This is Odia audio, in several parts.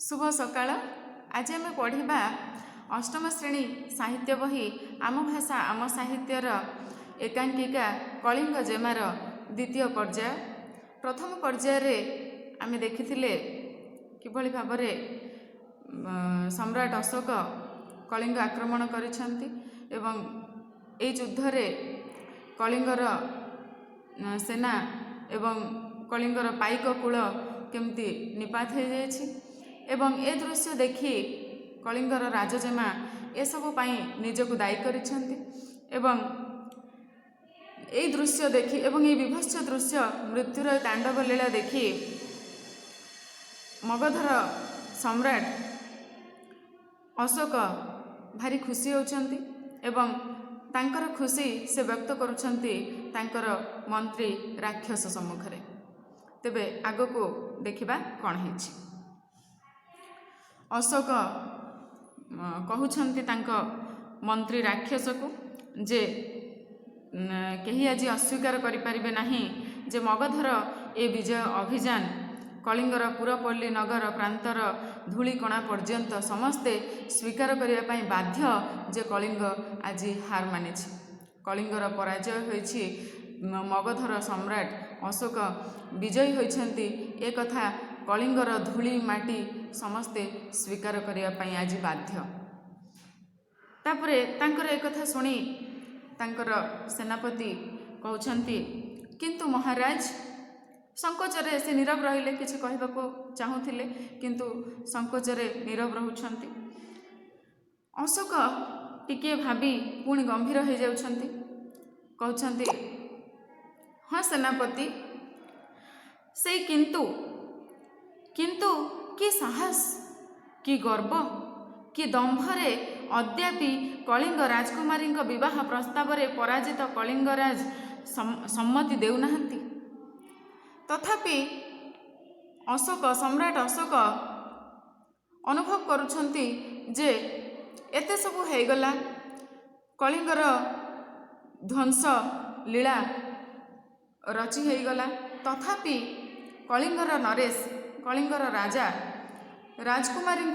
शुभ सकाळ। आज आम पढ़ा अष्टम श्रेणी साहित्य बही आम भाषा आम साहित्यर एकांकिका कलिंग जेमार द्वितीय पर्याय। प्रथम पर्याय आम देखी किभली भाव सम्राट अशोक कलिंग आक्रमण करिसेंती एवं ए युद्ध कलिंगर सेना एवं कलिंगर पाइक कूल केमती निपात हो जाएछि एवं ए दृश्य देखि कलिंगर राजजेमा एसबु निजको दायी करिसेंती एवं ए दृश्य देखि एवं ए विभत्स दृश्य मृत्युर तांडव लीला देखि मगधर सम्राट अशोक भारी खुशी होचंती एवं तांकर खुशी से व्यक्त करुछंती तांकर मंत्री राक्षस सम्मुखरे। तेबे आगको देखिबा कौन हेछि। अशोक कहउछंती तांको मंत्री राक्षस को जे केही आज अस्वीकार करि परिबे नाही जे मगधर ए विजय अभियान कलिंगर पुरपल्ली नगर प्रांतर धूलिकणा पर्यंत समस्ते स्वीकार करिया पई बाध्य जे कलिंग आज हार मानिछि। कलिंगर पराजय होइछि, मगधर सम्राट अशोक विजयी होइछंती ए कथा कलिंगर धूली माटी समस्ते स्वीकार करिया पई आज बाध्य। तापरे तांकर ए कथा सुनी तांकर सेनापति कहउछंती किंतु महाराज संकोचरे से नीरव रहिले, किछि कहबाको चाहुथिले किंतु संकोचरे नीरव रहुछंती। अशोक टिके भाबी पुणी गंभीर हो जाउछंती, कहउछंती हाँ सेनापति से किंतु किंतु कि साहस कि गर्व कि दंभरे अद्यापि कलिंग राजकुमारी विवाह प्रस्ताव रे पराजित कलिंगराज सम्मति देउनाहंती। तथापि अशोक सम्राट अशोक अनुभव करुछंती जे एते सबु हेगला कलिंगर ध्वंस लीला रची हेगला, तथापि कलिंगर नरेश कलिंगर राजा राजकुमारी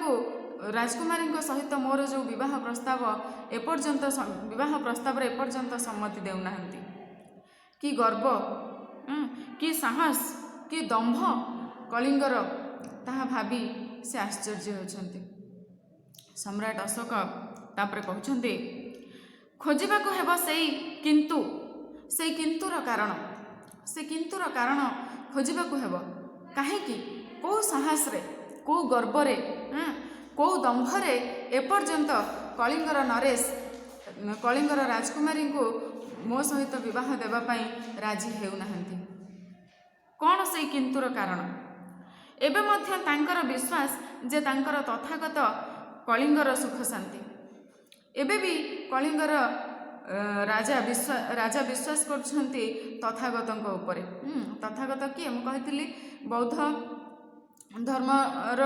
सहित मोर जो विवाह प्रस्ताव एपर्यंत सम्मति देउनाहंती। कि गर्व कि साहस कि दंभ कलिंगर ताहा भाबी से आश्चर्य होछंती। सम्राट अशोक तापरे कहउछंती खोजिबाको हेबो सेई किंतुर कारण खोजिबाको हेबो काहेकि को साहस रे को गर्व रे को दंभ रे एपर्यंत कलिंगर नरेश कलिंगर राजकुमारी को मो सहित विवाह देवा पाई राजी हेउनाहंती। कौन से किंतुर कारण? एबे मध्य तांकर विश्वास जे तांकर तथागत कलिंगर सुख शांति एबे भी कलिंगर राजा विश्वास करछंती तथागतଙ୍କ उपरे। तथागत किए मु कहितली बौद्ध धर्मर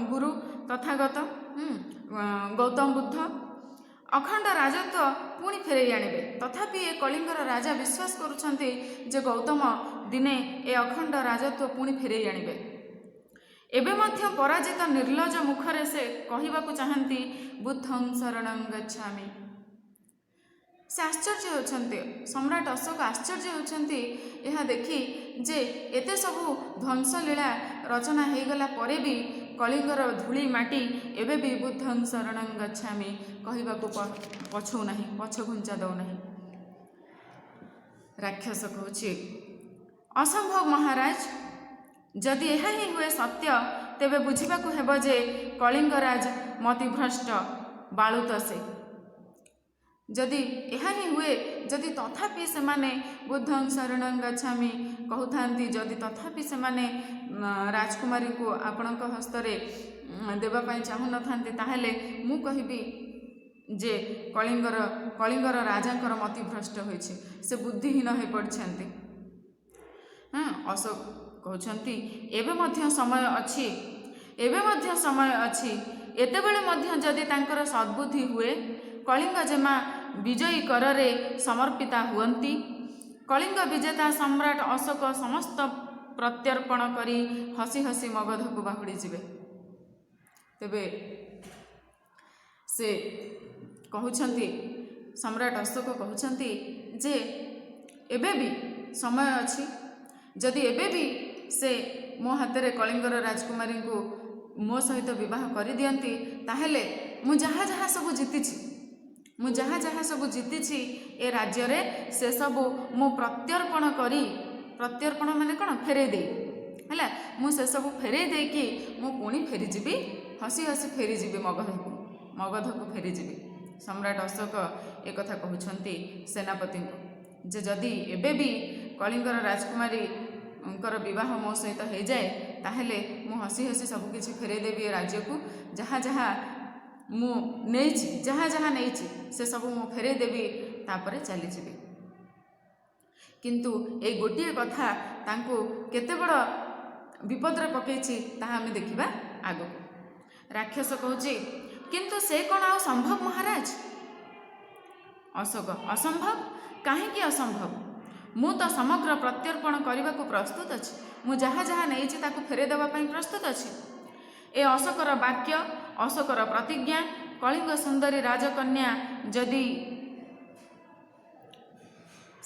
गुरु तथागत गौतम बुद्ध अखंड राजत्व पुणी फेरई आणिबे। तथापि ए कलिंगर राजा विश्वास करुछंती जे गौतम दिने ए अखंड राजत्व पुणी फेरई आणिबे। एबे मध्य पराजित निर्लज मुखरे से कहिबाकु चाहंती बुद्धं शरणं गच्छामि। से आश्चर्य होछंती, सम्राट अशोक आश्चर्य होछंती यह देखि जे एते सबु ध्वंस लीला रचना हेगला परे भी कलिंगर धूली माटी एबे भी बुद्धं शरणं गच्छामि कहिबाकु पछौ नाही, पछ घुंचा दौ नाही। राक्षस कहूछि असंभव महाराज, जदि यह ही हुए सत्य तेबे बुझिबाकु हेबो जे कलिंगराज मतिभ्रष्ट बालुत से। जदि यह ही हुए, जदि तथापि से माने बुद्धं शरणं गच्छामि कहउथांती, जदि तथापि से माने राजकुमारी को आपणक हस्तरे देवा पाई चाहू नथांती, ताहेले मु कहिबी जे कलिंगर राजांकर मतिभ्रष्ट होइछे, से बुद्धिहीन हो पड़छंती। अशोक कहउछंती एबे मध्य समय अछि एतेबेले मध्य जदि तांकर सद्बुद्धि हुए कलिंग जेमा विजयी कररे समर्पिता हुअंती, कलिंग विजेता सम्राट अशोक समस्त प्रत्यर्पण करी हसी हसी मगध को बाहुड़ी जिवे। ତେବେ ସେ କହୁଛନ୍ତି, ସମ୍ରାଟ ଅଶୋକ କହୁଛନ୍ତି ଯେ ଏବେ ବି ସମୟ ଅଛି, ଯଦି ଏବେ ବି ସେ ମୋ ହାତରେ କଳିଙ୍ଗର ରାଜକୁମାରୀଙ୍କୁ ମୋ ସହିତ ବିବାହ କରିଦିଅନ୍ତି ତାହେଲେ ମୁଁ ଯାହା ଯାହା ସବୁ ଜିତିଛି ଏ ରାଜ୍ୟରେ ସେସବୁ ମୁଁ ପ୍ରତ୍ୟର୍ପଣ ମାନେ କ'ଣ, ଫେରେଇ ଦେଇ ହେଲା, ମୁଁ ସେସବୁ ଫେରେଇ ଦେଇକି ମୁଁ ପୁଣି ଫେରିଯିବି, ହସି ହସି ଫେରିଯିବି ମଗଧକୁ ଫେରିଯିବି। ସମ୍ରାଟ ଅଶୋକ ଏକଥା କହୁଛନ୍ତି ସେନାପତିଙ୍କୁ ଯେ ଯଦି ଏବେ ବି କଳିଙ୍ଗର ରାଜକୁମାରୀଙ୍କର ବିବାହ ମୋ ସହିତ ହେଇଯାଏ ତାହେଲେ ମୁଁ ହସି ହସି ସବୁକିଛି ଫେରେଇ ଦେବି ଏ ରାଜ୍ୟକୁ, ଯାହା ଯାହା ନେଇଛି ସେସବୁ ମୁଁ ଫେରେଇ ଦେବି, ତାପରେ ଚାଲିଯିବି। କିନ୍ତୁ ଏଇ ଗୋଟିଏ କଥା ତାଙ୍କୁ କେତେ ବଡ଼ ବିପଦରେ ପକାଇଛି ତାହା ଆମେ ଦେଖିବା ଆଗକୁ। ରାକ୍ଷସ କହୁଛି, କିନ୍ତୁ ସେ କ'ଣ ଆଉ ସମ୍ଭବ ମହାରାଜ? ଅଶୋକ, ଅସମ୍ଭବ? କାହିଁକି ଅସମ୍ଭବ? ମୁଁ ତ ସମଗ୍ର ପ୍ରତ୍ୟର୍ପଣ କରିବାକୁ ପ୍ରସ୍ତୁତ ଅଛି, ମୁଁ ଯାହା ଯାହା ନେଇଛି ତାକୁ ଫେରେଇ ଦେବା ପାଇଁ ପ୍ରସ୍ତୁତ ଅଛି। ଏ ଅଶୋକର ବାକ୍ୟ, ଅଶୋକର ପ୍ରତିଜ୍ଞା, କଳିଙ୍ଗ ସୁନ୍ଦରୀ ରାଜକନ୍ୟା ଯଦି,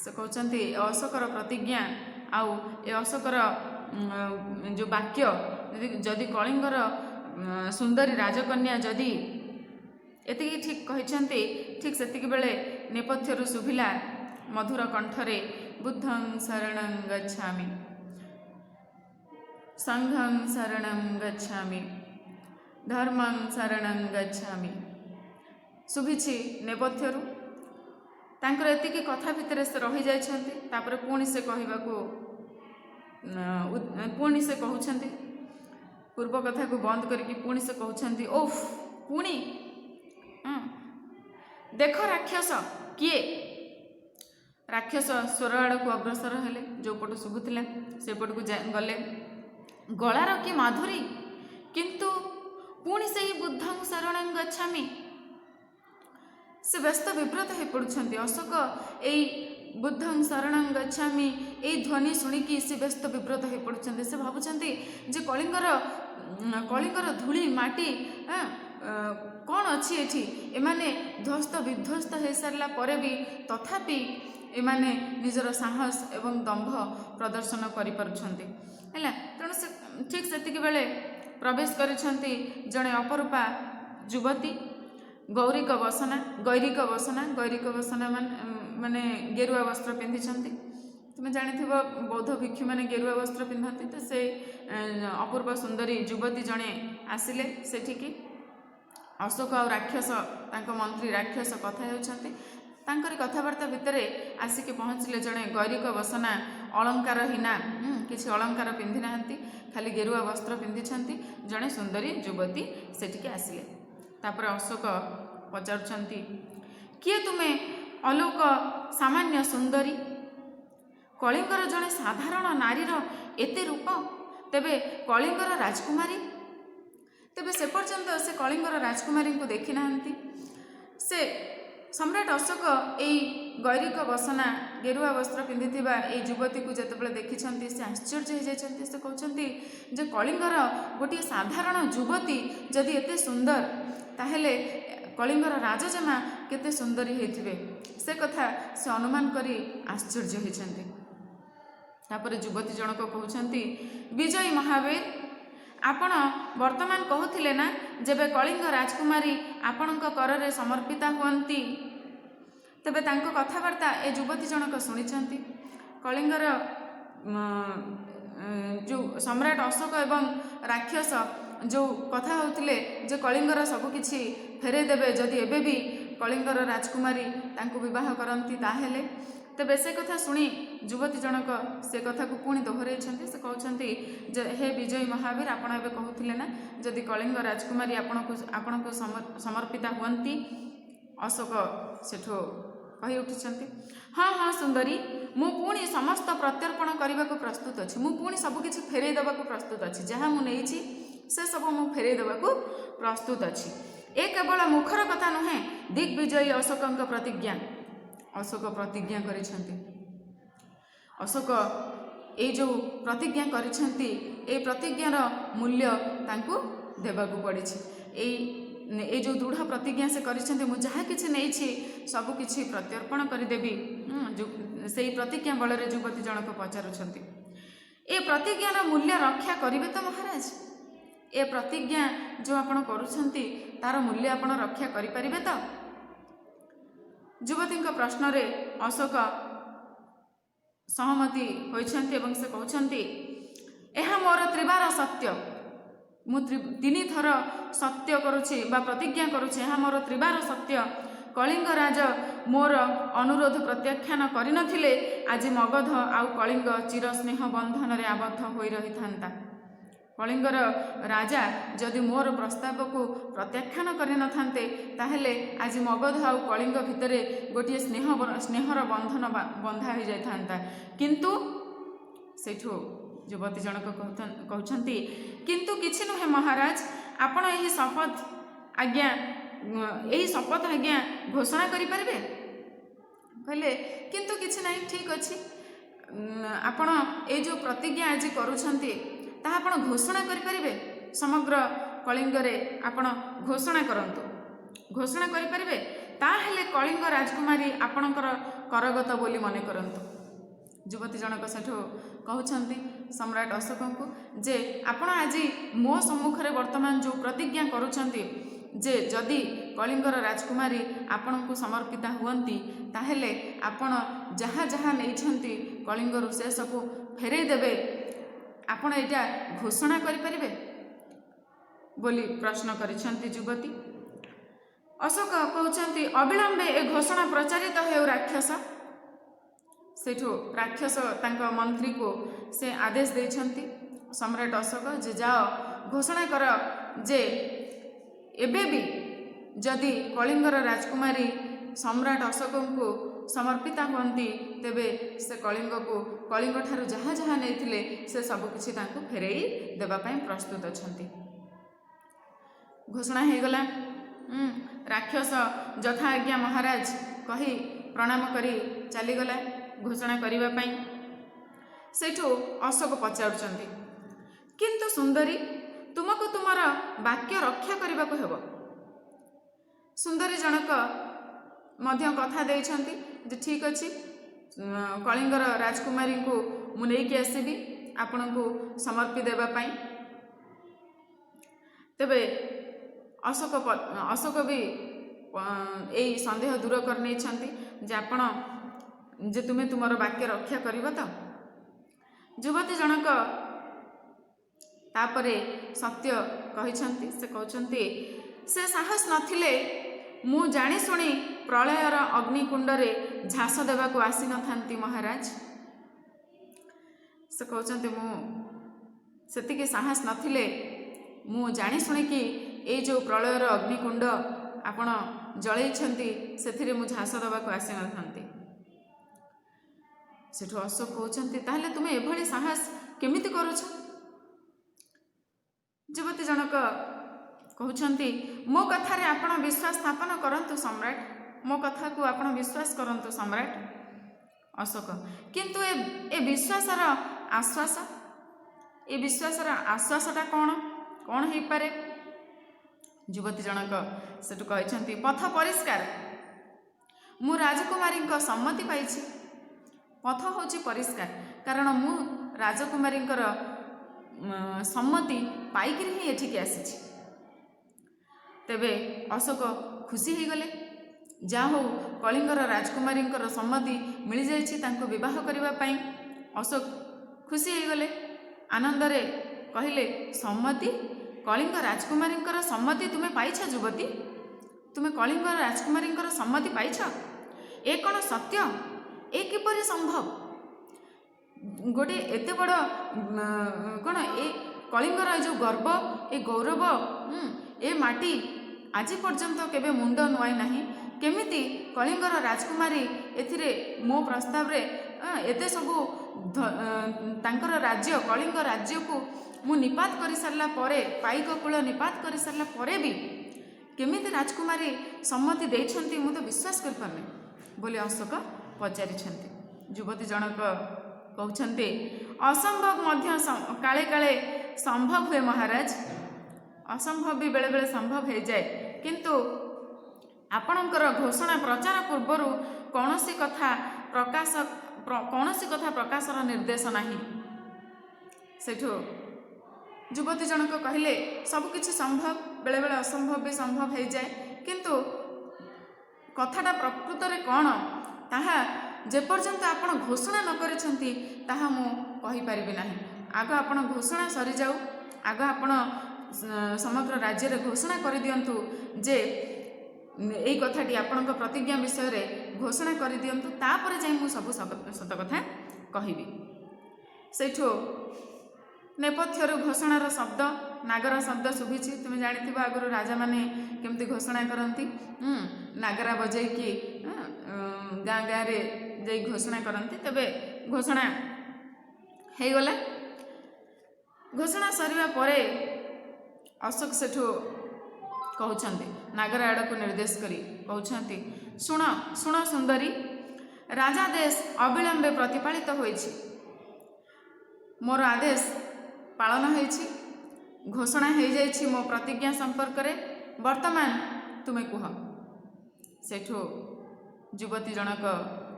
ସେ କହୁଛନ୍ତି ଅଶୋକର ପ୍ରତିଜ୍ଞା ଆଉ ଏ ଅଶୋକର ଯେଉଁ ବାକ୍ୟ, ଯଦି କଳିଙ୍ଗର ସୁନ୍ଦରୀ ରାଜକନ୍ୟା ଯଦି ଏତିକି ଠିକ୍ କହିଛନ୍ତି, ଠିକ୍ ସେତିକି ବେଳେ ନେପଥ୍ୟରୁ ଶୁଭିଲା ମଧୁର କଣ୍ଠରେ, ବୁଦ୍ଧଂ ଶରଣଂ ଗଚ୍ଛାମି, ସଂଘଂ ଶରଣଂ ଗଚ୍ଛାମି, ଧର୍ମଂ ଶରଣଂ ଗଚ୍ଛାମି। ଶୁଭିଛି ନେପଥ୍ୟରୁ। ତାଙ୍କର ଏତିକି କଥା ଭିତରେ ସେ ରହିଯାଇଛନ୍ତି। ତାପରେ ପୁଣି ସେ କହୁଛନ୍ତି, ପୂର୍ବ କଥାକୁ ବନ୍ଦ କରିକି ପୁଣି ସେ କହୁଛନ୍ତି, ଓଫ୍, ପୁଣି ଦେଖ ରାକ୍ଷସ କିଏ? ରାକ୍ଷସ ସ୍ୱର ଆଡ଼କୁ ଅଗ୍ରସର ହେଲେ, ଯେଉଁପଟୁ ଶୁଭୁଥିଲା ସେପଟକୁ ଗଲେ। ଗଳାର କି ମାଧୁରୀ, କିନ୍ତୁ ପୁଣି ସେହି ବୁଦ୍ଧଂ ଶରଣଂ ଗଚ୍ଛାମି। ସେ ବ୍ୟସ୍ତ ବିବ୍ରତ ହୋଇପଡ଼ୁଛନ୍ତି। ଅଶୋକ ଏଇ ବୁଦ୍ଧଂ ଶରଣଂ ଗଚ୍ଛାମି ଏଇ ଧ୍ୱନି ଶୁଣିକି ସେ ବ୍ୟସ୍ତ ବିବ୍ରତ ହୋଇପଡ଼ୁଛନ୍ତି। ସେ ଭାବୁଛନ୍ତି ଯେ କଳିଙ୍ଗର ଧୂଳି ମାଟି କ'ଣ ଅଛି ଏଠି? ଏମାନେ ଧ୍ୱସ୍ତ ବିଧ୍ୱସ୍ତ ହୋଇସାରିଲା ପରେ ବି ତଥାପି ଏମାନେ ନିଜର ସାହସ ଏବଂ ଦମ୍ଭ ପ୍ରଦର୍ଶନ କରିପାରୁଛନ୍ତି ହେଲା। ତେଣୁ ସେ ଠିକ୍ ସେତିକି ବେଳେ ପ୍ରବେଶ କରିଛନ୍ତି ଜଣେ ଅପରୂପା ଯୁବତୀ, ଗୈରିକ ବସନା ମାନେ ଗେରୁଆ ବସ୍ତ୍ର ପିନ୍ଧିଛନ୍ତି। ତୁମେ ଜାଣିଥିବ ବୌଦ୍ଧ ଭିକ୍ଷୁମାନେ ଗେରୁଆ ବସ୍ତ୍ର ପିନ୍ଧନ୍ତି। ତ ସେ ଅପୂର୍ବ ସୁନ୍ଦରୀ ଯୁବତୀ ଜଣେ ଆସିଲେ ସେଠିକି। ଅଶୋକ ଆଉ ରାକ୍ଷସ, ତାଙ୍କ ମନ୍ତ୍ରୀ ରାକ୍ଷସ କଥା ହେଉଛନ୍ତି। ତାଙ୍କରି କଥାବାର୍ତ୍ତା ଭିତରେ ଆସିକି ପହଞ୍ଚିଲେ ଜଣେ ଗୈରିକ ବସନା, ଅଳଙ୍କାରହୀନା, କିଛି ଅଳଙ୍କାର ପିନ୍ଧି ନାହାନ୍ତି, ଖାଲି ଗେରୁଆ ବସ୍ତ୍ର ପିନ୍ଧିଛନ୍ତି, ଜଣେ ସୁନ୍ଦରୀ ଯୁବତୀ ସେଠିକି ଆସିଲେ। ତାପରେ ଅଶୋକ ପଚାରୁଛନ୍ତି, କିଏ ତୁମେ ଅଲୋକ ସାମାନ୍ୟ ସୁନ୍ଦରୀ? କଳିଙ୍ଗର ଜଣେ ସାଧାରଣ ନାରୀର ଏତେ ରୂପ, ତେବେ କଳିଙ୍ଗର ରାଜକୁମାରୀ? ତେବେ ସେ ପର୍ଯ୍ୟନ୍ତ ସେ କଳିଙ୍ଗର ରାଜକୁମାରୀଙ୍କୁ ଦେଖି ନାହାନ୍ତି। ସେ ସମ୍ରାଟ ଅଶୋକ ଏଇ ଗୈରିକ ବସନା, ଗେରୁଆ ବସ୍ତ୍ର ପିନ୍ଧିଥିବା ଏଇ ଯୁବତୀକୁ ଯେତେବେଳେ ଦେଖିଛନ୍ତି ସେ ଆଶ୍ଚର୍ଯ୍ୟ ହୋଇଯାଇଛନ୍ତି। ସେ କହୁଛନ୍ତି ଯେ କଳିଙ୍ଗର ଗୋଟିଏ ସାଧାରଣ ଯୁବତୀ ଯଦି ଏତେ ସୁନ୍ଦର, ତାହେଲେ କଳିଙ୍ଗର ରାଜଜେମା କେତେ ସୁନ୍ଦରୀ ହୋଇଥିବେ, ସେ କଥା ସେ ଅନୁମାନ କରି ଆଶ୍ଚର୍ଯ୍ୟ ହୋଇଛନ୍ତି। ତାପରେ ଯୁବତୀ ଜଣକ କହୁଛନ୍ତି, ବିଜୟୀ ମହାବୀର, ଆପଣ ବର୍ତ୍ତମାନ କହୁଥିଲେ ନା ଯେବେ କଳିଙ୍ଗ ରାଜକୁମାରୀ ଆପଣଙ୍କ କରରେ ସମର୍ପିତା ହୁଅନ୍ତି, ତେବେ ତାଙ୍କ କଥାବାର୍ତ୍ତା ଏ ଯୁବତୀ ଜଣକ ଶୁଣିଛନ୍ତି। କଳିଙ୍ଗର ଯେଉଁ ସମ୍ରାଟ ଅଶୋକ ଏବଂ ରାକ୍ଷସ ଯେଉଁ କଥା ହେଉଥିଲେ ଯେ କଳିଙ୍ଗର ସବୁକିଛି ଫେରାଇ ଦେବେ ଯଦି ଏବେ ବି କଳିଙ୍ଗର ରାଜକୁମାରୀ ତାଙ୍କୁ ବିବାହ କରନ୍ତି ତାହେଲେ। ତେବେ ସେ କଥା ଶୁଣି ଯୁବତୀ ଜଣକ ସେ କଥାକୁ ପୁଣି ଦୋହରାଇଛନ୍ତି। ସେ କହୁଛନ୍ତି ଯେ ହେ ବିଜୟୀ ମହାବୀର, ଆପଣ ଏବେ କହୁଥିଲେ ନା ଯଦି କଳିଙ୍ଗ ରାଜକୁମାରୀ ଆପଣଙ୍କୁ ସମର୍ପିତା ହୁଅନ୍ତି। ଅଶୋକ ସେଠୁ କହି ଉଠିଛନ୍ତି, ହଁ ହଁ ସୁନ୍ଦରୀ, ମୁଁ ପୁଣି ସମସ୍ତ ପ୍ରତ୍ୟର୍ପଣ କରିବାକୁ ପ୍ରସ୍ତୁତ ଅଛି, ମୁଁ ପୁଣି ସବୁକିଛି ଫେରାଇ ଦେବାକୁ ପ୍ରସ୍ତୁତ ଅଛି, ଯାହା ମୁଁ ନେଇଛି ସେସବୁ ମୁଁ ଫେରାଇ ଦେବାକୁ ପ୍ରସ୍ତୁତ ଅଛି। ଏ କେବଳ ମୁଖର କଥା ନୁହେଁ, ଦିଗ୍ବିଜୟୀ ଅଶୋକଙ୍କ ପ୍ରତିଜ୍ଞା। ଅଶୋକ ପ୍ରତିଜ୍ଞା କରିଛନ୍ତି। ଅଶୋକ ଏଇ ଯେଉଁ ପ୍ରତିଜ୍ଞା କରିଛନ୍ତି, এই ପ୍ରତିଜ୍ଞାର ମୂଲ୍ୟ ତାଙ୍କୁ ଦେବାକୁ ପଡ଼ିଛି। ଏଇ ଯେଉଁ ଦୃଢ଼ ପ୍ରତିଜ୍ଞା ସେ କରିଛନ୍ତି, ମୁଁ ଯାହା କିଛି ନେଇଛି ସବୁ କିଛି ପ୍ରତ୍ୟର୍ପଣ କରିଦେବି, ସେଇ ପ୍ରତିଜ୍ଞା ବଳରେ ଯୁବତୀ ଜଣକ ପଚାରୁଛନ୍ତି, ଏ ପ୍ରତିଜ୍ଞାର ମୂଲ୍ୟ ରକ୍ଷା କରିବେ ତ ମହାରାଜ? ଏ ପ୍ରତିଜ୍ଞା ଯେଉଁ ଆପଣ କରୁଛନ୍ତି ତାର ମୂଲ୍ୟ ଆପଣ ରକ୍ଷା କରିପାରିବେ ତ? ଯୁବତୀଙ୍କ ପ୍ରଶ୍ନରେ ଅଶୋକ ସହମତି ହୋଇଛନ୍ତି ଏବଂ ସେ କହୁଛନ୍ତି, ଏହା ମୋର ତ୍ରିବାର ସତ୍ୟ। ମୁଁ 3 ଥର ସତ୍ୟ କରୁଛି ବା ପ୍ରତିଜ୍ଞା କରୁଛି, ଏହା ମୋର ତ୍ରିବାର ସତ୍ୟ। କଳିଙ୍ଗ ରାଜ ମୋର ଅନୁରୋଧ ପ୍ରତ୍ୟାଖ୍ୟାନ କରିନଥିଲେ ଆଜି ମଗଧ ଆଉ କଳିଙ୍ଗ ଚିରସ୍ନେହ ବନ୍ଧନରେ ଆବଦ୍ଧ ହୋଇ ରହିଥାନ୍ତା। କଳିଙ୍ଗର ରାଜା ଯଦି ମୋର ପ୍ରସ୍ତାବକୁ ପ୍ରତ୍ୟାଖ୍ୟାନ କରିନଥାନ୍ତେ ତାହେଲେ ଆଜି ମଗଧ ଆଉ କଳିଙ୍ଗ ଭିତରେ ଗୋଟିଏ ସ୍ନେହର ବନ୍ଧନ ବନ୍ଧା ହୋଇଯାଇଥାନ୍ତା। କିନ୍ତୁ ସେଇଠୁ ଯୁବତୀ ଜଣକ କହୁଛନ୍ତି, କିନ୍ତୁ କିଛି ନୁହେଁ ମହାରାଜ, ଆପଣ ଏହି ଶପଥ ଆଜ୍ଞା ଘୋଷଣା କରିପାରିବେ? କହିଲେ, କିନ୍ତୁ କିଛି ନାହିଁ, ଠିକ୍ ଅଛି, ଆପଣ ଏଇ ଯେଉଁ ପ୍ରତିଜ୍ଞା ଆଜି କରୁଛନ୍ତି ତାହା ଆପଣ ଘୋଷଣା କରିପାରିବେ? ସମଗ୍ର କଳିଙ୍ଗରେ ଆପଣ ଘୋଷଣା କରନ୍ତୁ। ଘୋଷଣା କରିପାରିବେ? ତାହେଲେ କଳିଙ୍ଗ ରାଜକୁମାରୀ ଆପଣଙ୍କର କରଗତ ବୋଲି ମନେ କରନ୍ତୁ। ଯୁବତୀ ଜଣକ ସେଠୁ କହୁଛନ୍ତି ସମ୍ରାଟ ଅଶୋକଙ୍କୁ ଯେ ଆପଣ ଆଜି ମୋ ସମ୍ମୁଖରେ ବର୍ତ୍ତମାନ ଯେଉଁ ପ୍ରତିଜ୍ଞା କରୁଛନ୍ତି ଯେ ଯଦି କଳିଙ୍ଗର ରାଜକୁମାରୀ ଆପଣଙ୍କୁ ସମର୍ପିତା ହୁଅନ୍ତି ତାହେଲେ ଆପଣ ଯାହା ଯାହା ନେଇଛନ୍ତି କଳିଙ୍ଗରୁ ସେ ସବୁ ଫେରାଇ ଦେବେ, ଆପଣ ଏଇଟା ଘୋଷଣା କରିପାରିବେ ବୋଲି ପ୍ରଶ୍ନ କରିଛନ୍ତି ଯୁବତୀ। ଅଶୋକ କହୁଛନ୍ତି, ଅବିଳମ୍ବେ ଏ ଘୋଷଣା ପ୍ରଚାରିତ ହେଉ ରାକ୍ଷସ। ସେଇଠୁ ରାକ୍ଷସ ତାଙ୍କ ମନ୍ତ୍ରୀକୁ ସେ ଆଦେଶ ଦେଇଛନ୍ତି, ସମ୍ରାଟ ଅଶୋକ, ଯେ ଯାଅ ଘୋଷଣା କର ଯେ ଏବେ ବି ଯଦି କଳିଙ୍ଗର ରାଜକୁମାରୀ ସମ୍ରାଟ ଅଶୋକଙ୍କୁ ସମର୍ପିତା ହୁଅନ୍ତି ତେବେ ସେ କଳିଙ୍ଗଠାରୁ ଯାହା ଯାହା ନେଇଥିଲେ ସେ ସବୁକିଛି ତାଙ୍କୁ ଫେରାଇ ଦେବା ପାଇଁ ପ୍ରସ୍ତୁତ ଅଛନ୍ତି। ଘୋଷଣା ହୋଇଗଲା। ରାକ୍ଷସ ଯଥା ଆଜ୍ଞା ମହାରାଜ କହି ପ୍ରଣାମ କରି ଚାଲିଗଲା ଘୋଷଣା କରିବା ପାଇଁ। ସେଇଠୁ ଅଶୋକ ପଚାରୁଛନ୍ତି, କିନ୍ତୁ ସୁନ୍ଦରୀ, ତୁମକୁ ତୁମର ବାକ୍ୟ ରକ୍ଷା କରିବାକୁ ହେବ। ସୁନ୍ଦରୀ ଜଣକ ମଧ୍ୟ କଥା ଦେଇଛନ୍ତି ଯେ ଠିକ୍ ଅଛି, କଳିଙ୍ଗର ରାଜକୁମାରୀଙ୍କୁ ମୁଁ ନେଇକି ଆସିବି ଆପଣଙ୍କୁ ସମର୍ପି ଦେବା ପାଇଁ। ତେବେ ଅଶୋକ ବି ଏଇ ସନ୍ଦେହ ଦୂର କରି ନେଇଛନ୍ତି ଯେ ତୁମେ ତୁମର ବାକ୍ୟ ରକ୍ଷା କରିବ ତ? ଯୁବତୀ ଜଣକ ତାପରେ ସତ୍ୟ କହିଛନ୍ତି। ସେ କହୁଛନ୍ତି, ସେ ସାହସ ନଥିଲେ ମୁଁ ଜାଣିଶୁଣି ପ୍ରଳୟର ଅଗ୍ନିକୁଣ୍ଡରେ ଝାସ ଦେବାକୁ ଆସିନଥାନ୍ତି ମହାରାଜ। ସେ କହୁଛନ୍ତି, ମୁଁ ସେତିକି ସାହସ ନଥିଲେ ମୁଁ ଜାଣିଶୁଣିକି ଏଇ ଯେଉଁ ପ୍ରଳୟର ଅଗ୍ନିକୁଣ୍ଡ ଆପଣ ଜଳେଇଛନ୍ତି ସେଥିରେ ମୁଁ ଝାସ ଦେବାକୁ ଆସିନଥାନ୍ତି। ସେଠୁ ଅଶୋକ କହୁଛନ୍ତି, ତାହେଲେ ତୁମେ ଏଭଳି ସାହସ କେମିତି କରୁଛ? ଯୁବତୀ ଜଣକ କହୁଛନ୍ତି, ମୋ କଥାରେ ଆପଣ ବିଶ୍ୱାସ ସ୍ଥାପନ କରନ୍ତୁ ସମ୍ରାଟ, ମୋ କଥାକୁ ଆପଣ ବିଶ୍ୱାସ କରନ୍ତୁ ସମ୍ରାଟ। ଅଶୋକ, କିନ୍ତୁ ଏ ବିଶ୍ୱାସର ଆଶ୍ୱାସଟା କ'ଣ ହେଇପାରେ? ଯୁବତୀ ଜଣକ ସେଠୁ କହିଛନ୍ତି, ପଥ ପରିଷ୍କାର, ମୁଁ ରାଜକୁମାରୀଙ୍କ ସମ୍ମତି ପାଇଛି। ପଥ ହେଉଛି ପରିଷ୍କାର, କାରଣ ମୁଁ ରାଜକୁମାରୀଙ୍କର ସମ୍ମତି ପାଇକିରି ହିଁ ଏଠିକି ଆସିଛି। ତେବେ ଅଶୋକ ଖୁସି ହେଇଗଲେ, ଯାହା ହଉ କଳିଙ୍ଗର ରାଜକୁମାରୀଙ୍କର ସମ୍ମତି ମିଳିଯାଇଛି ତାଙ୍କୁ ବିବାହ କରିବା ପାଇଁ। ଅଶୋକ ଖୁସି ହେଇଗଲେ, ଆନନ୍ଦରେ କହିଲେ, ସମ୍ମତି? କଳିଙ୍ଗ ରାଜକୁମାରୀଙ୍କର ସମ୍ମତି ତୁମେ ପାଇଛ ଯୁବତୀ? ତୁମେ କଳିଙ୍ଗ ରାଜକୁମାରୀଙ୍କର ସମ୍ମତି ପାଇଛ? ଏ କ'ଣ ସତ୍ୟ? ଏ କିପରି ସମ୍ଭବ? ଗୋଟିଏ ଏତେ ବଡ଼ କ'ଣ ଏ କଳିଙ୍ଗର ଏ ଯେଉଁ ଗର୍ବ, ଏ ଗୌରବ, ଏ ମାଟି ଆଜି ପର୍ଯ୍ୟନ୍ତ କେବେ ମୁଣ୍ଡ ନୁଆଇ ନାହିଁ। କେମିତି କଳିଙ୍ଗର ରାଜକୁମାରୀ ଏଥିରେ ମୋ ପ୍ରସ୍ତାବରେ ଏତେ ସବୁ ତାଙ୍କର ରାଜ୍ୟ କଳିଙ୍ଗ ରାଜ୍ୟକୁ ମୁଁ ନିପାତ କରିସାରିଲା ପରେ, ପାଇକ କୂଳ ନିପାତ କରିସାରିଲା ପରେ ବି କେମିତି ରାଜକୁମାରୀ ସମ୍ମତି ଦେଇଛନ୍ତି ମୁଁ ତ ବିଶ୍ୱାସ କରିପାରୁନି ବୋଲି ଅଶୋକ ପଚାରିଛନ୍ତି। ଯୁବତୀ ଜଣକ କହୁଛନ୍ତି, ଅସମ୍ଭବ ମଧ୍ୟ କାଳେ କାଳେ ସମ୍ଭବ ହୁଏ ମହାରାଜ। असंभव भी बेले बेले संभव हो जाए किंतु आपणकर घोषणा प्रचार पूर्वर कौनसी कथा प्रकाशर निर्देश नहीं। सेठू युवती जनक कहले सबकि संभव बेले बेले असंभव भी संभव हो जाए किंतु कथाटा प्रकृत में कौन ताहा जेपर्यंत आपण घोषणा न करिसेंती ताहा मु कहि परिबि नाही। आग आपण घोषणा सरी जाऊ, आग आपण समग्र राज्य रे घोषणा कर दियंतु जे एई कथाटी आपणक प्रतिज्ञा विषय रे घोषणा कर दियंतु तापर जाई मु सब सत कथा कहिबि। सेठो नेपथ्यर घोषणार शब्द नागर शब्द शुभिछि। तुम जानी आगु राजा माने केमती घोषणा करती नागरा बजेकी गाँ गाँ रे जाई घोषणा करती। तेबे घोषणा हो गला। घोषणा सरिबा परे अशोक सेठू कहउछन्ति नागर आड़क निर्देश करी कहउछन्ति सुण सुण सुंदरी राजादेश अविलंबे प्रतिपालित होइछि। मोर आदेश पालन होइछि, घोषणा हो जाइछि मो प्रतिज्ञा संपर्क रे। वर्तमान तुमे कुह। सेठू युवती जनक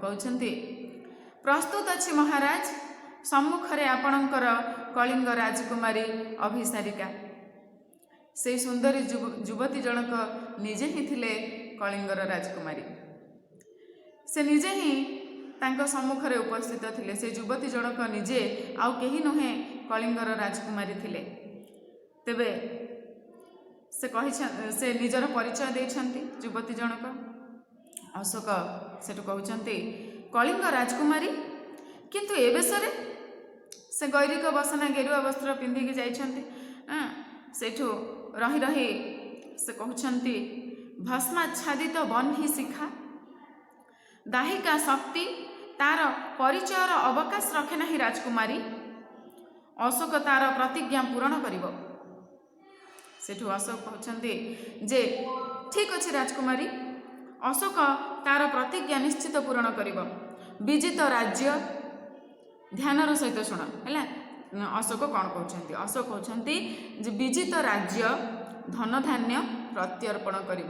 कहउछन्ति प्रस्तुत अछि महाराज, सम्मुखरे आपणकर कलिंग राजकुमारी अभिसारिका। से सुंदरी युवती जनक निजे ही थिले कलिंगर राजकुमारी। से निजे ही तांको सम्मुखरे उपस्थित थिले। से युवती जनक निजे आउ केही नुहे कलिंगर राजकुमारी थिले। तेबे से निजर परिचय देछन्ति युवती जनक। अशोक सेठु कहउछन्ति कलिंग राजकुमारी किंतु ए बेसरे से गैरिक बसना गेरुआ वस्त्र पिंधिकी जाइछन्ति। सेठु रही रही से कहउछन्ति भस्माच्छादित बन्ही शिखा दाहिका शक्ति तार परिचयर अवकाश रखे नहीं राजकुमारी। अशोक तार प्रतिज्ञा पूरण करिब। सेठु अशोक कहउछन्ति जे ठीक अछि राजकुमारी, अशोक तार प्रतिज्ञा निश्चित पूरण करिब। विजित राज्य ध्यानर सहित शुण है। अशोक कौन कहते? अशोक कहते जे विजित राज्य धन धान्य प्रत्यर्पण करिब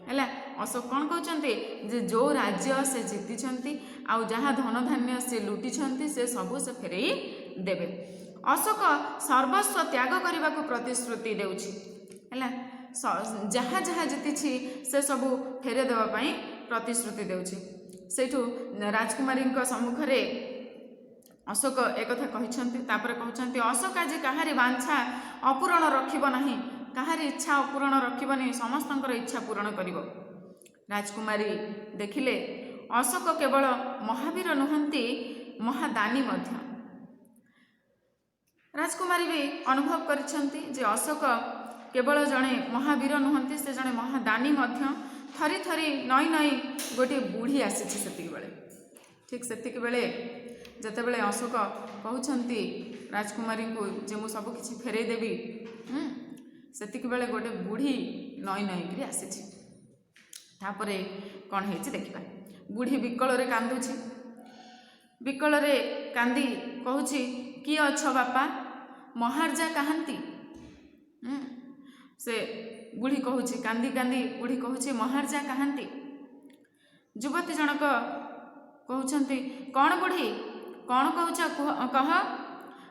है। अशोक कौन कहते जे जो राज्य से जीति आउ जहाँ धन धान्य से लुटी से सबू से फेरई देवे। अशोक सर्वस्व त्याग करने को प्रतिश्रुति देउछि है। जहाँ जहाँ जीति से सबू फेरे देवाई प्रतिश्रुति देउछि। सेठू राजकुमारी सम्मुख रे अशोक एक कहते अशोक आज कहारी बांछा अपूरण रखिब नहीं, कहारी इच्छा अपूरण रखिबनी, समस्तंकर इच्छा पूरण करिब। राजकुमारी देखिले अशोक केवल महावीर नुहंती महादानी मध्य। राजकुमारी भी अनुभव करिसेंती जे अशोक केवल जड़े महावीर नुहंती, से जड़े महादानी मध्य। थरी थरी नई नई गोटे बुढ़ी आसीछि सेतिक बेले। ठीक सेतिक बेले जते बेले अशोक कहउछन्ति राजकुमारी को जे मु सब किछि फेरे देबी, सेतिक बेले गोटे बुढ़ी नई नई करी आसीछि। तापरे कौन हेछि देखिबा। बुढ़ी विकल रे कांदुछि। विकल रे कांदी कहूछि कि अछ बापा, महाराजा कहांती। से बुढ़ी कहूछि कांदी कांदी बुढ़ी कहूछि महाराजा कहांती। युवती जनक कहउछन्ति कौन बुढ़ी कौन कहूछ कह।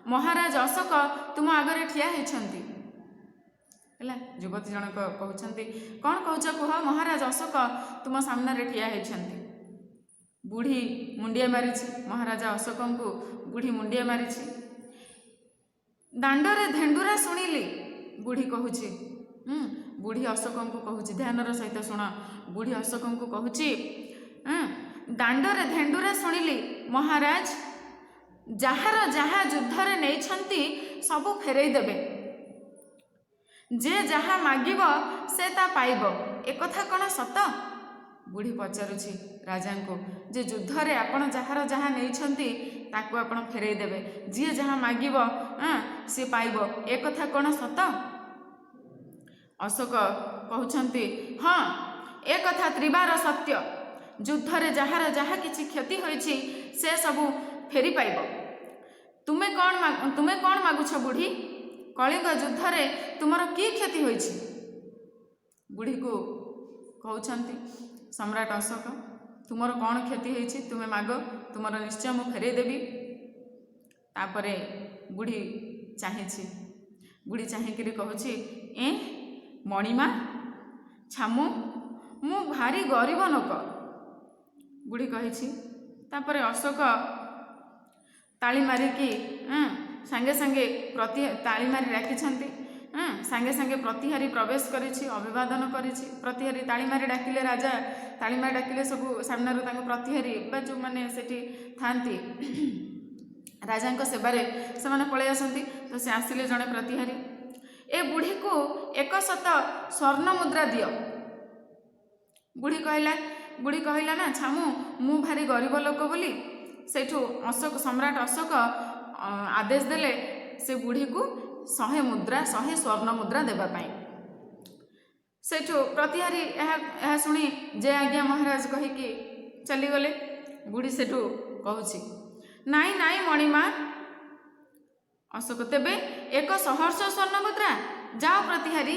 महाराज अशोक तुम आगरे ठिया होइछन्ति है। युवती जनक कहउछन्ति कौन कहूछ कह, महाराज अशोक तुम सामने रे ठिया होइछन्ति। बुढ़ी मुंडिया मारिछि। महाराजा अशोक को बुढ़ी मुंडिया मारिछि। दांडरे धेंडुरा सुनिली बुढ़ी कहूछि। बुढ़ी अशोक को कहूछि, ध्यानर सहित शुण। बुढ़ी अशोक को कहूछि दांडरे धेंडुरा सुनिली महाराज, जहार जहाँ युद्धरे नैछन्ति सबू फेरई देबे। जे जहाँ मागिब से ता पाइब, एक कथा कौन सत? बुढ़ी पचारुछि राजा को जे युद्धरे आपण जहार जहाँ नैछन्ति ताकू आपण फेरई देबे, जी जहाँ मागिब सी पाइब, एक कथा कौन सत? अशोक कहउछन्ति हाँ एक कथा त्रिबार सत्य। युद्धरे जहार जहाँ किछि क्षति होइछि से सबू फेरी पाइब। तुमे कौन मागुछ बुढ़ी କଳିଙ୍ଗ ଯୁଦ୍ଧରେ ତୁମର କି କ୍ଷତି ହୋଇଛି? ବୁଢ଼ୀକୁ କହୁଛନ୍ତି ସମ୍ରାଟ ଅଶୋକ, ତୁମର କ'ଣ କ୍ଷତି ହେଇଛି ତୁମେ ମାଗ, ତୁମର ନିଶ୍ଚୟ ମୁଁ ଫେରେଇ ଦେବି। ତାପରେ ବୁଢ଼ୀ ଚାହିଁଛି, ବୁଢ଼ୀ ଚାହିଁକିରି କହୁଛି, ମଣିମା ଛାମୁ, ମୁଁ ଭାରି ଗରିବ ଲୋକ, ବୁଢ଼ୀ କହିଛି। ତାପରେ ଅଶୋକ ତାଳି ମାରିକି ସାଙ୍ଗେ ସାଙ୍ଗେ ତାଳି ମାରି ଡାକିଛନ୍ତି। ସାଙ୍ଗେ ସାଙ୍ଗେ ପ୍ରତିହାରୀ ପ୍ରବେଶ କରିଛି, ଅଭିବାଦନ କରିଛି। ପ୍ରତିହାରୀ ତାଳି ମାରି ଡାକିଲେ, ରାଜା ତାଳି ମାରି ଡାକିଲେ, ସବୁ ସାମ୍ନାରୁ ତାଙ୍କୁ ପ୍ରତିହାରୀ ବା ଯେଉଁମାନେ ସେଠି ଥାଆନ୍ତି ରାଜାଙ୍କ ସେବାରେ ସେମାନେ ପଳେଇ ଆସନ୍ତି। ତ ସେ ଆସିଲେ ଜଣେ ପ୍ରତିହାରୀ, ଏ ବୁଢ଼ୀକୁ 100 ସ୍ୱର୍ଣ୍ଣ ମୁଦ୍ରା ଦିଅ। ବୁଢ଼ୀ କହିଲା ନା ଛାମୁ, ମୁଁ ଭାରି ଗରିବ ଲୋକ ବୋଲି। ସେଇଠୁ ସମ୍ରାଟ ଅଶୋକ ଆଦେଶ ଦେଲେ ସେ ବୁଢ଼ୀକୁ 100 ସ୍ୱର୍ଣ୍ଣ ମୁଦ୍ରା ଦେବା ପାଇଁ। ସେଇଠୁ ପ୍ରତିହାରୀ ଏହା ଶୁଣି ଜୟ ଆଜ୍ଞା ମହାରାଜ କହିକି ଚାଲିଗଲେ। ବୁଢ଼ୀ ସେଠୁ କହୁଛି, ନାଇଁ ନାଇଁ ମଣିମା। ଅଶୋକ, ତେବେ 100 ସ୍ୱର୍ଣ୍ଣ ମୁଦ୍ରା, ଯାଅ ପ୍ରତିହାରୀ।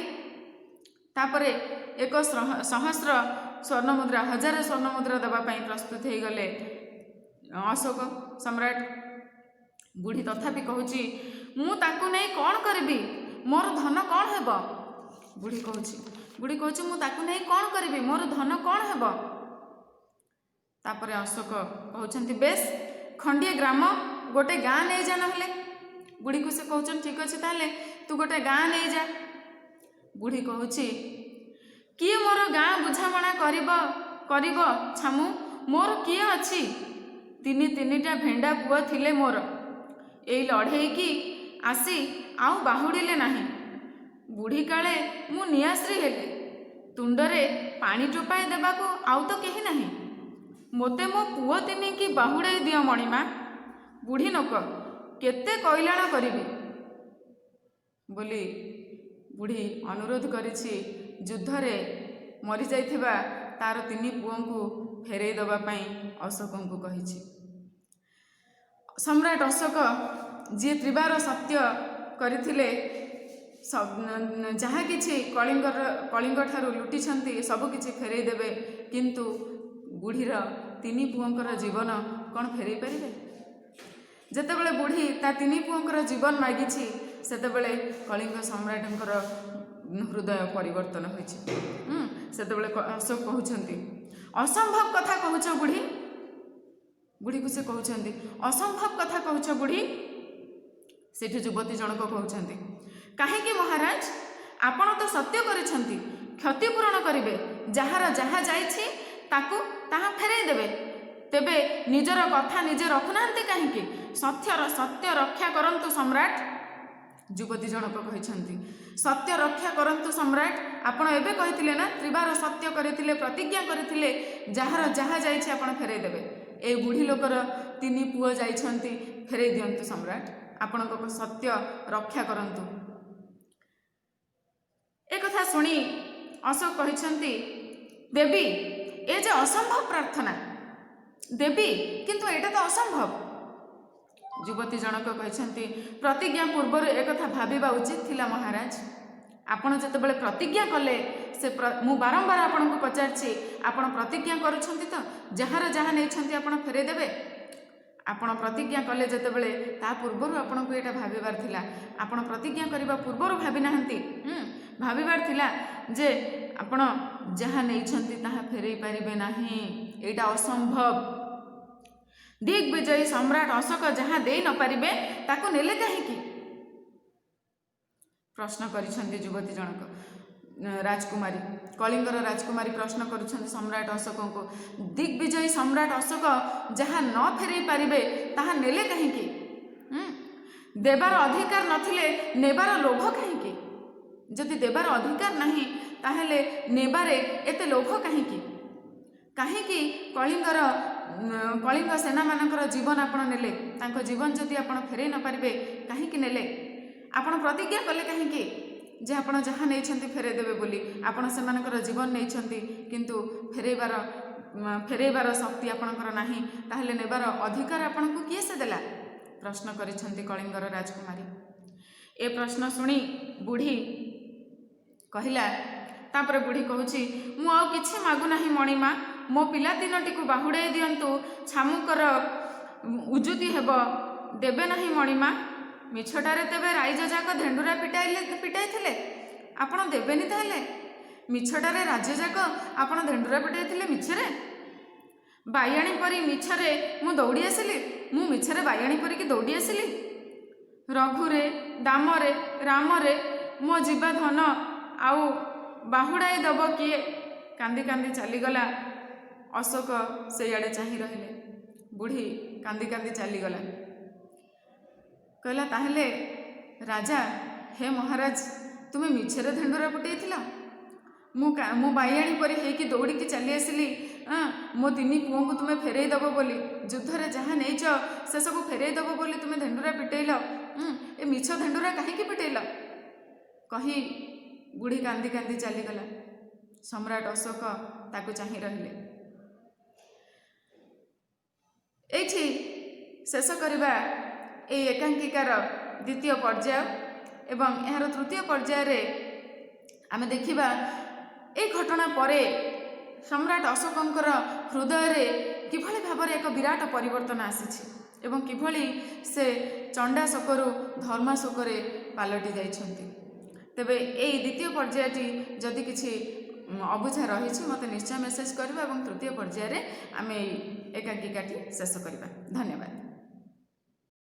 ତାପରେ 100 ସ୍ୱର୍ଣ୍ଣ ମୁଦ୍ରା, 1000 ସ୍ୱର୍ଣ୍ଣ ମୁଦ୍ରା ଦେବା ପାଇଁ ପ୍ରସ୍ତୁତ ହେଇଗଲେ ଅଶୋକ ସମ୍ରାଟ। ବୁଢ଼ୀ ତଥାପି କହୁଛି, ମୁଁ ତାକୁ ନେଇ କ'ଣ କରିବି, ମୋର ଧନ କ'ଣ ହେବ? ବୁଢ଼ୀ କହୁଛି ମୁଁ ତାକୁ ନେଇ କ'ଣ କରିବି, ମୋର ଧନ କ'ଣ ହେବ? ତାପରେ ଅଶୋକ କହୁଛନ୍ତି, ବେଶ ଖଣ୍ଡିଏ ଗ୍ରାମ, ଗୋଟେ ଗାଁ ନେଇଯା ନହେଲେ। ବୁଢ଼ୀକୁ ସେ କହୁଛନ୍ତି, ଠିକ୍ ଅଛି ତାହେଲେ ତୁ ଗୋଟେ ଗାଁ ନେଇଯା। ବୁଢ଼ୀ କହୁଛି, କିଏ ମୋର ଗାଁ ବୁଝାମଣା କରିବ ଛାମୁ, ମୋର କିଏ ଅଛି? ତିନିଟା ଭେଣ୍ଡା ପୁଅ ଥିଲେ ମୋର, ଏଇ ଲଢ଼େଇକି ଆସି ଆଉ ବାହୁଡ଼ିଲେ ନାହିଁ। ବୁଢ଼ୀ କାଳେ ମୁଁ ନିଆଶ୍ରୀ ହେଲି, ତୁଣ୍ଡରେ ପାଣି ଟୋପାଏ ଦେବାକୁ ଆଉ ତ କେହି ନାହିଁ। ମୋତେ ମୋ ପୁଅ ତିନିକି ବାହୁଡ଼ାଇ ଦିଅ ମଣିମା। ବୁଢ଼ୀ ଲୋକ, କେତେ କଇଲାଣ କରିବି ବୋଲି ବୁଢ଼ୀ ଅନୁରୋଧ କରିଛି। ଯୁଦ୍ଧରେ ମରିଯାଇଥିବା ତାର 3 ପୁଅଙ୍କୁ ଫେରେଇ ଦେବା ପାଇଁ ଅଶୋକଙ୍କୁ କହିଛି। ସମ୍ରାଟ ଅଶୋକ ଯିଏ ତ୍ରିବାର ସତ୍ୟ କରିଥିଲେ, ଯାହା କିଛି କଳିଙ୍ଗଠାରୁ ଲୁଟିଛନ୍ତି ସବୁକିଛି ଫେରେଇ ଦେବେ, କିନ୍ତୁ ବୁଢ଼ୀର 3 ପୁଅଙ୍କର ଜୀବନ କ'ଣ ଫେରେଇ ପାରିବେ? ଯେତେବେଳେ ବୁଢ଼ୀ ତା 3 ପୁଅଙ୍କର ଜୀବନ ମାଗିଛି, ସେତେବେଳେ କଳିଙ୍ଗ ସମ୍ରାଟଙ୍କର ହୃଦୟ ପରିବର୍ତ୍ତନ ହୋଇଛି। ସେତେବେଳେ ଅଶୋକ କହୁଛନ୍ତି, ଅସମ୍ଭବ କଥା କହୁଛ ବୁଢ଼ୀ। ବୁଢ଼ୀକୁ ସେ କହୁଛନ୍ତି, ଅସମ୍ଭବ କଥା କହୁଛ ବୁଢ଼ୀ। ସେଠି ଯୁବତୀ ଜଣକ କହୁଛନ୍ତି, କାହିଁକି ମହାରାଜ, ଆପଣ ତ ସତ୍ୟ କରିଛନ୍ତି, କ୍ଷତିପୂରଣ କରିବେ, ଯାହାର ଯାହା ଯାଇଛି ତାକୁ ତାହା ଫେରାଇ ଦେବେ। ତେବେ ନିଜର କଥା ନିଜେ ରଖୁନାହାନ୍ତି କାହିଁକି? ସତ୍ୟ ରକ୍ଷା କରନ୍ତୁ ସମ୍ରାଟ। ଯୁବତୀ ଜଣକ କହିଛନ୍ତି, ସତ୍ୟ ରକ୍ଷା କରନ୍ତୁ ସମ୍ରାଟ। ଆପଣ ଏବେ କହିଥିଲେ ନା, ତ୍ରିବାର ସତ୍ୟ କରିଥିଲେ, ପ୍ରତିଜ୍ଞା କରିଥିଲେ, ଯାହାର ଯାହା ଯାଇଛି ଆପଣ ଫେରାଇ ଦେବେ। এই ବୁଢ଼ୀ ଲୋକର 3 ପୁଅ ଯାଇଛନ୍ତି, ଫେରାଇ ଦିଅନ୍ତୁ ସମ୍ରାଟ, ଆପଣଙ୍କ ସତ୍ୟ ରକ୍ଷା କରନ୍ତୁ। একথা শুনি অশোক କହିଛନ୍ତି, দেবী এ যে অসম্ভব প্রার্থনা, দেবী কিন্তু এটা তো অসম্ভব। যুবতী জনক କହିଛନ୍ତି, ପ୍ରତିଜ୍ଞା ପୂର୍ବରୁ একথা ଭାବିବା ଉଚିତ ଥିଲା ମହାରାଜ। ଆପଣ ଯେତେବେଳେ ପ୍ରତିଜ୍ଞା କଲେ, ମୁଁ ବାରମ୍ବାର ଆପଣଙ୍କୁ ପଚାରିଛି, ଆପଣ ପ୍ରତିଜ୍ଞା କରୁଛନ୍ତି ତ, ଯାହାର ଯାହା ନେଇଛନ୍ତି ଆପଣ ଫେରାଇ ଦେବେ? ଆପଣ ପ୍ରତିଜ୍ଞା କଲେ ଯେତେବେଳେ, ତା ପୂର୍ବରୁ ଆପଣଙ୍କୁ ଏଇଟା ଭାବିବାର ଥିଲା। ଆପଣ ପ୍ରତିଜ୍ଞା କରିବା ପୂର୍ବରୁ ଭାବି ନାହାନ୍ତି। ଭାବିବାର ଥିଲା ଯେ ଆପଣ ଯାହା ନେଇଛନ୍ତି ତାହା ଫେରାଇ ପାରିବେ ନାହିଁ, ଏଇଟା ଅସମ୍ଭବ। ଦିଗ୍ବିଜୟୀ ସମ୍ରାଟ ଅଶୋକ ଯାହା ଦେଇ ନପାରିବେ ତାକୁ ନେଲେ କାହିଁକି? ପ୍ରଶ୍ନ କରିଛନ୍ତି ଯୁବତୀ ଜଣକ, ରାଜକୁମାରୀ, କଳିଙ୍ଗର ରାଜକୁମାରୀ ପ୍ରଶ୍ନ କରୁଛନ୍ତି ସମ୍ରାଟ ଅଶୋକଙ୍କୁ, ଦିଗ୍ବିଜୟୀ ସମ୍ରାଟ ଅଶୋକ ଯାହା ନ ଫେରାଇ ପାରିବେ ତାହା ନେଲେ କାହିଁକି? ଦେବାର ଅଧିକାର ନଥିଲେ ନେବାର ଲୋଭ କାହିଁକି? ଯଦି ଦେବାର ଅଧିକାର ନାହିଁ ତାହେଲେ ନେବାରେ ଏତେ ଲୋଭ କାହିଁକି? କାହିଁକି କଳିଙ୍ଗ ସେନାମାନଙ୍କର ଜୀବନ ଆପଣ ନେଲେ? ତାଙ୍କ ଜୀବନ ଯଦି ଆପଣ ଫେରାଇ ନ ପାରିବେ କାହିଁକି ନେଲେ? ଆପଣ ପ୍ରତିଜ୍ଞା କଲେ କାହିଁକି ଯେ ଆପଣ ଯାହା ନେଇଛନ୍ତି ଫେରାଇ ଦେବେ ବୋଲି? ଆପଣ ସେମାନଙ୍କର ଜୀବନ ନେଇଛନ୍ତି, କିନ୍ତୁ ଫେରାଇବାର ଶକ୍ତି ଆପଣଙ୍କର ନାହିଁ, ତାହେଲେ ନେବାର ଅଧିକାର ଆପଣଙ୍କୁ କିଏ ସେ ଦେଲା? ପ୍ରଶ୍ନ କରିଛନ୍ତି କଳିଙ୍ଗର ରାଜକୁମାରୀ। ए प्रश्न शुणी बुढ़ी कहला तापर बुढ़ी कहूची मु आउ किछि मागु नाही मणिमा मो पिला तीनोटी को बाहुड़ाई दियंतु छामुकर उजुती हेब देबे नाही मणिमा मिछटारे तेबे राइज जाक धेंडुरा पिटाई थिले आपण देबेनी ताहले मिछटारे राज्य जाक आपण धेंडुरा पिटाई थिले मिछरे बायाणी परी मिछरे मु दौड़ी आसिली मु मिछरे बायाणी परी कि दौड़ी आसिली रघुरे दामरे रामरे मो जीवा धन आउ बाहुड़ाई दब किए कांदी कांदी चलीगला अशोक से आड़े चाही रहिले बुढ़ी कांदी कांदी चलीगला कहला ताहले राजा हे महाराज तुम्हें मिछरे धेंडुरा पिटाई मु बायाणी परी हेकि दौड़ी की चली आसिली मो तीन पुओं को तुम्हें फेरई दब बोली युद्धरे जहाँ नहींच से सब फेरई दब बोली तुम्हें धेंडुरा पिटेल ए मिछ धेंडुरा कहीं पिटेल कही बुढ़ी कांदी कांदी चलीगला सम्राट अशोक ताकू चाही रहिले एठी शेष करवा ए एकांकिकार द्वितीय पर्याय एवं यार तृतीय पर्याय रे आमे देखिबा ए घटना परे सम्राट अशोकंकर हृदय रे किभली भाबरे एक विराट परिवर्तन आसीछि एवं किभली से चंडा शोकरु धर्मा शोकरे पालटि जाइछन्ति तेबे ए द्वितीय पर्यायटी जदि किछि अबुझा रही मत निश्चय मेसेज करबा एवं तृतीय पर्याय रे आमे एकांकिकाटी शेष करबा। धन्यवाद।